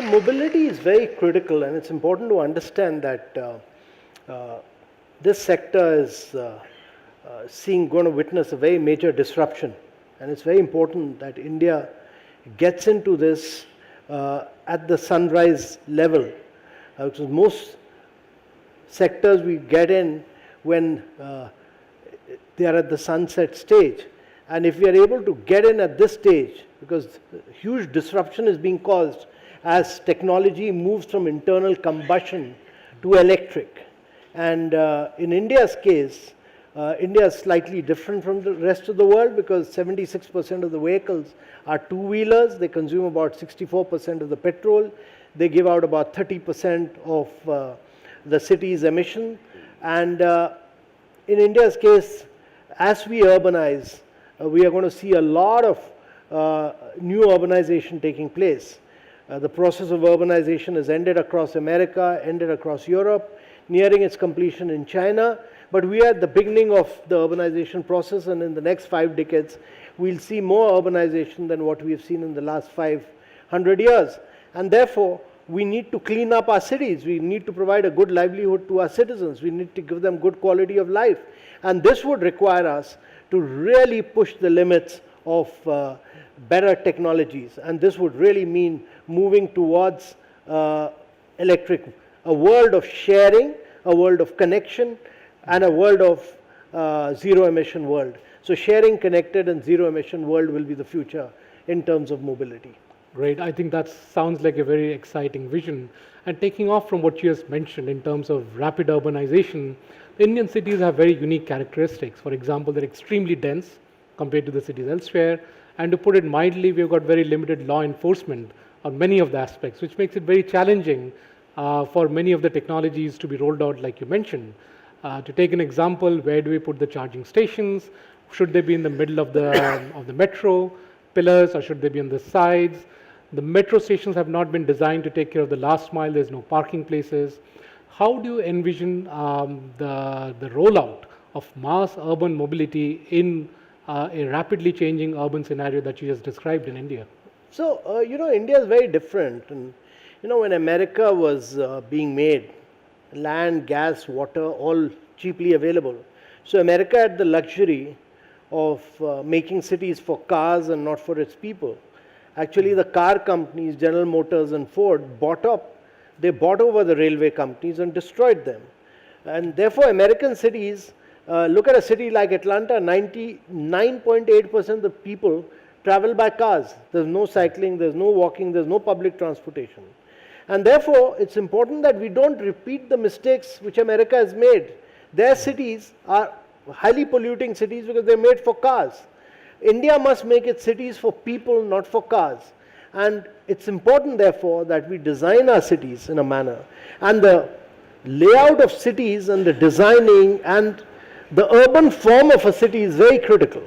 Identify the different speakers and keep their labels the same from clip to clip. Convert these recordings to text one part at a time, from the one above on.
Speaker 1: mobility is very critical, and it's important to understand that this sector is going to witness a very major disruption, and it's very important that India gets into this at the sunrise level, because most sectors we get in when they are at the sunset stage. And if we are able to get in at this stage, because huge disruption is being caused as technology moves from internal combustion to electric. And in India's case, India is slightly different from the rest of the world, because 76% of the vehicles are two-wheelers. They consume about 64% of the petrol. They give out about 30% of the city's emission. And in India's case, as we urbanize, we are going to see a lot of new urbanization taking place. The process of urbanization has ended across America, ended across Europe, nearing its completion in China. But we are at the beginning of the urbanization process, and in the next 5 decades, we'll see more urbanization than what we have seen in the last 500 years. And therefore, we need to clean up our cities. We need to provide a good livelihood to our citizens. We need to give them good quality of life. And this would require us to really push the limits of better technologies. And this would really mean moving towards electric, a world of sharing, a world of connection, and a world of zero emission world. So sharing, connected, and zero emission world will be the future in terms of mobility.
Speaker 2: Great. I think that sounds like a very exciting vision. And taking off from what you just mentioned in terms of rapid urbanization, the Indian cities have very unique characteristics. For example, they're extremely dense compared to the cities elsewhere. And to put it mildly, we've got very limited law enforcement on many of the aspects, which makes it very challenging for many of the technologies to be rolled out, like you mentioned. To take an example, where do we put the charging stations? Should they be in the middle of the metro pillars, or should they be on the sides? The metro stations have not been designed to take care of the last mile. There's no parking places. How do you envision the rollout of mass urban mobility in a rapidly changing urban scenario that you just described in India?
Speaker 1: So, India is very different. And, when America was being made, land, gas, water, all cheaply available. So, America had the luxury of making cities for cars and not for its people. Actually, the car companies, General Motors and Ford, bought over the railway companies and destroyed them. And therefore, American cities, look at a city like Atlanta, 99.8% of the people travel by cars. There's no cycling, there's no walking, there's no public transportation. And therefore, it's important that we don't repeat the mistakes which America has made. Their cities are highly polluting cities because they're made for cars. India must make its cities for people, not for cars. And it's important, therefore, that we design our cities in a manner. And the layout of cities and the designing and the urban form of a city is very critical.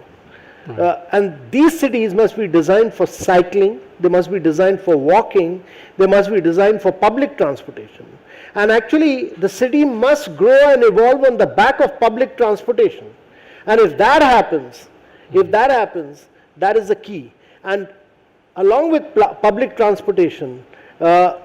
Speaker 1: And these cities must be designed for cycling, they must be designed for walking, they must be designed for public transportation. And actually, the city must grow and evolve on the back of public transportation. And if that happens, that is the key. And along with public transportation, the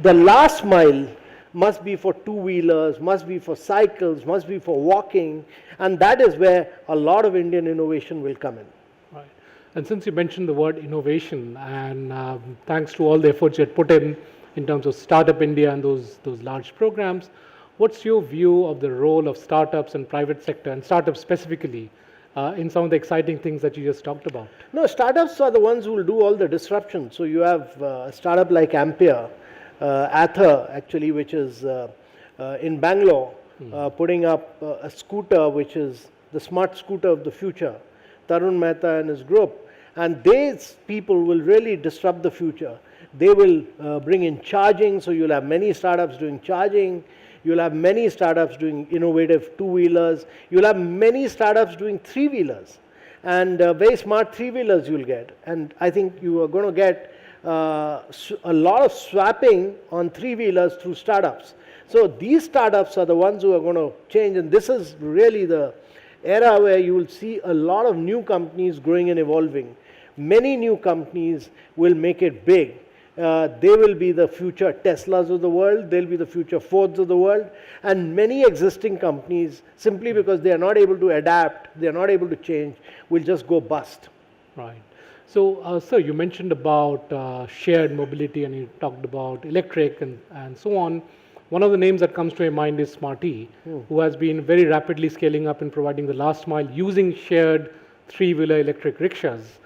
Speaker 1: last mile must be for two-wheelers, must be for cycles, must be for walking, and that is where a lot of Indian innovation will come in.
Speaker 2: Right. And since you mentioned the word innovation, and thanks to all the efforts you had put in terms of Startup India and those large programs, what's your view of the role of startups and private sector, and startups specifically, in some of the exciting things that you just talked about?
Speaker 1: No, startups are the ones who will do all the disruption. So you have a startup like Ampere, Ather actually, which is in Bangalore, putting up a scooter which is the smart scooter of the future. Tarun Mehta and his group. And these people will really disrupt the future. They will bring in charging, so you'll have many startups doing charging. You'll have many startups doing innovative two-wheelers. You'll have many startups doing three-wheelers. And very smart three-wheelers you'll get. And I think you are going to get a lot of swapping on three-wheelers through startups. So these startups are the ones who are going to change. And this is really the era where you will see a lot of new companies growing and evolving. Many new companies will make it big. They will be the future Teslas of the world, they'll be the future Fords of the world, and many existing companies, simply because they are not able to adapt, they are not able to change, will just go bust.
Speaker 2: Right. So, sir, you mentioned about shared mobility and you talked about electric and so on. One of the names that comes to my mind is Smarty, who has been very rapidly scaling up and providing the last mile using shared three-wheeler electric rickshaws.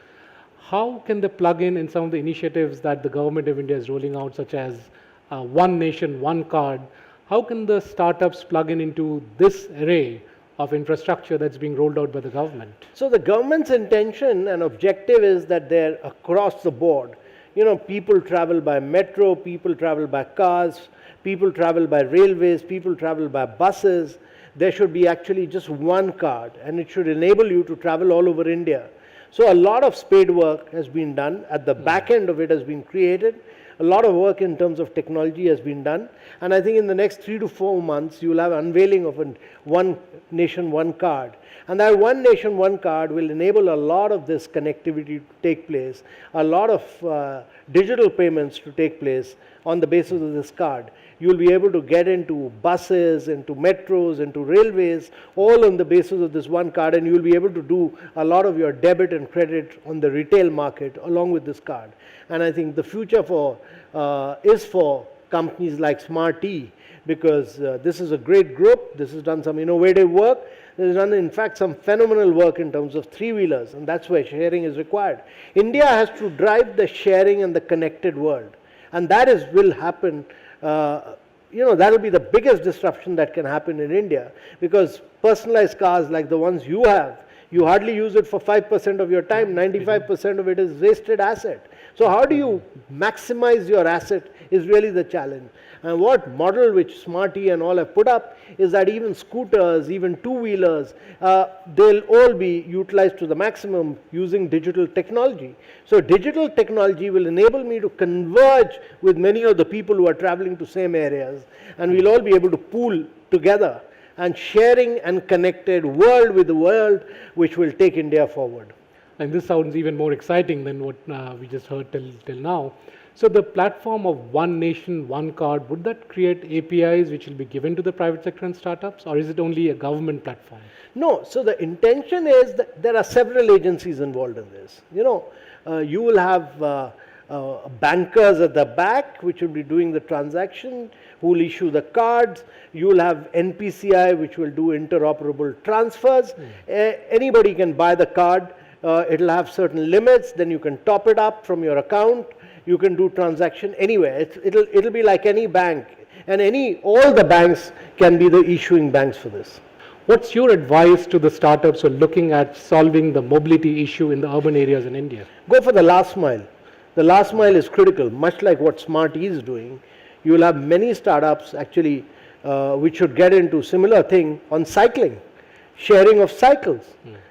Speaker 2: How can they plug in some of the initiatives that the government of India is rolling out, such as One Nation, One Card? How can the startups plug in into this array of infrastructure that's being rolled out by the government?
Speaker 1: So the government's intention and objective is that they're across the board. You know, people travel by metro, people travel by cars, people travel by railways, people travel by buses. There should be actually just one card, and it should enable you to travel all over India. So a lot of spade work has been done. At the back end of it has been created. A lot of work in terms of technology has been done. And I think in the next 3 to 4 months, you will have unveiling of a One Nation, One Card. And that One Nation, One Card will enable a lot of this connectivity to take place, a lot of digital payments to take place on the basis of this card. You will be able to get into buses, into metros, into railways, all on the basis of this one card, and you will be able to do a lot of your debit and credit on the retail market along with this card. And I think the future is for companies like Smarty, because this is a great group. This has done some innovative work. This has done, in fact, some phenomenal work in terms of three-wheelers, and that's where sharing is required. India has to drive the sharing and the connected world, and that will happen. That will be the biggest disruption that can happen in India, because personalized cars like the ones you have, you hardly use it for 5% of your time, 95% of it is wasted asset. So how do you maximize your asset is really the challenge. And what model which Smarty and all have put up is that even scooters, even two-wheelers, they'll all be utilized to the maximum using digital technology. So digital technology will enable me to converge with many of the people who are traveling to same areas, and we'll all be able to pool together and sharing and connected world with the world, which will take India forward.
Speaker 2: And this sounds even more exciting than what we just heard till now. So the platform of One Nation, One Card, would that create APIs which will be given to the private sector and startups, or is it only a government platform?
Speaker 1: No, so the intention is that there are several agencies involved in this. You will have bankers at the back which will be doing the transaction, who will issue the cards. You will have NPCI which will do interoperable transfers. Anybody can buy the card. It will have certain limits, then you can top it up from your account. You can do transaction anywhere. It'll be like any bank, and all the banks can be the issuing banks for this.
Speaker 2: What's your advice to the startups who are looking at solving the mobility issue in the urban areas in India?
Speaker 1: Go for the last mile. The last mile is critical, much like what Smarty is doing. You will have many startups actually which should get into similar thing on cycling, sharing of cycles,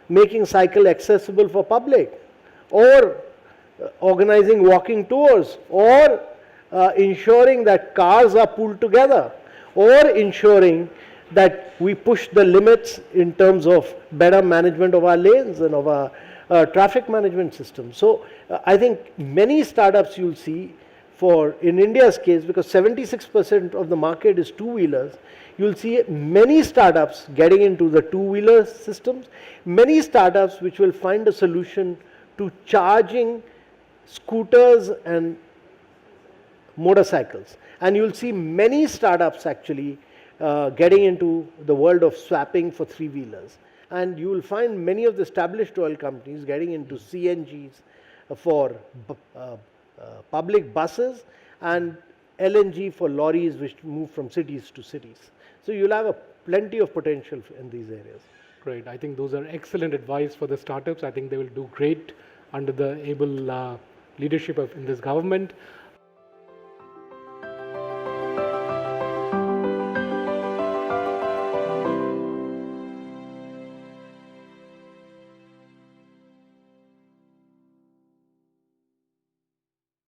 Speaker 1: making cycle accessible for public, or organizing walking tours, or ensuring that cars are pooled together, or ensuring that we push the limits in terms of better management of our lanes and of our traffic management system. So I think many startups you'll see in India's case, because 76% of the market is two-wheelers, you'll see many startups getting into the two-wheeler systems, many startups which will find a solution to charging scooters and motorcycles. And you'll see many startups actually getting into the world of swapping for three-wheelers. And you will find many of the established oil companies getting into CNGs for public buses, and LNG for lorries which move from cities to cities. So you'll have plenty of potential in these areas.
Speaker 2: Great. I think those are excellent advice for the startups. I think they will do great under the able leadership in this government.